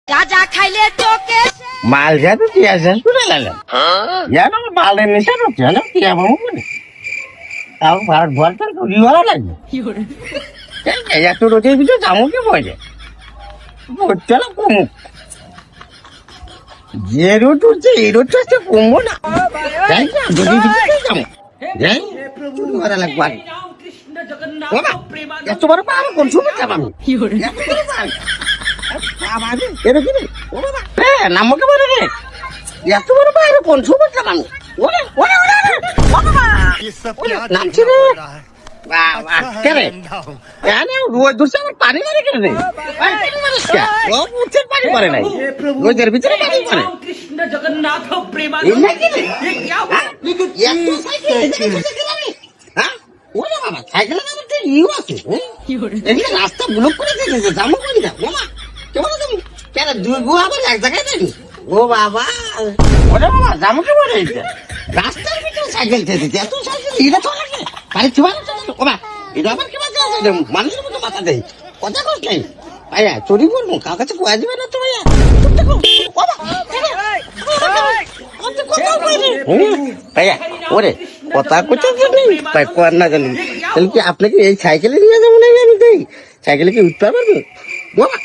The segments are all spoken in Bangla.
গাঁজা খাইলে চোখে মাল যাতে টিয়া শেষ করে লালাম জানো মালের নেশা তো জানো টিয়া বাবু বলে তাও ভারত ভরটার করি ভালো লাগবে এত রোদের ভিতরে জামুকে পড়ে চলো কমুক যে রোদ উঠছে এই রোদটা হচ্ছে কমবো না যাই না যদি যাবো যাই ভালো লাগবে এত বড় পাবো কোন সময় যাবো আমি নামকে বলে রে এত বড় বাইরে কোন সময় যাবো আমি নামছি রে পানি মারে কেন রে পানি মারে নাই রোদের ভিতরে পানি মারে রাস্তা ব্লক করে দিয়েছে যাবো করি না কেন দুই গো আবার এক জায়গায় দেখি ও বাবা ওরে বাবা যাবো কে বলে রাস্তার ভিতরে সাইকেল খেতেছে এত সাইকেল এটা চলে পানি চুবা ও বা এটা আবার কি মাথা আছে মানুষের মতো মাথা দেয় কথা কস নাই ভাইয়া চুরি করবো কার কাছে কোয়া দিবে না তো ভাইয়া ভাইয়া ওরে কথা করতে ভাই কোয়ার না জানি তাহলে কি আপনাকে এই সাইকেলে নিয়ে যাবো না আমি দেই সাইকেলে কি উঠতে পারবো বাবা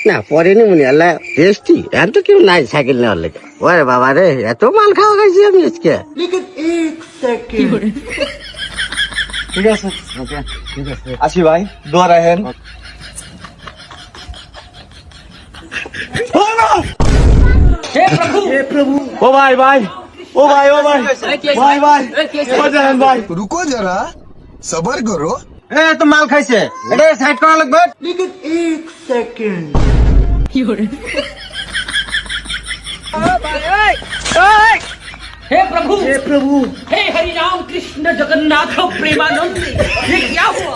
না পরে নি মনে আল্লাহ টেস্টি এখন তো কেউ নাই সাইকেল নেওয়ার লেগে ওরে বাবা রে এত মাল খাওয়া খাইছি আমি আজকে ঠিক আছে আসি ভাই দোয়া রাখেন ও ভাই ভাই ও ভাই ও ভাই ভাই ভাই ও জানেন ভাই रुको जरा सबर करो এ তো মাল খাইছে এটা সাইড করা লাগবে हे प्रभु हे हरि राम कृष्ण जगन्नाथ प्रेमानंद ये क्या हुआ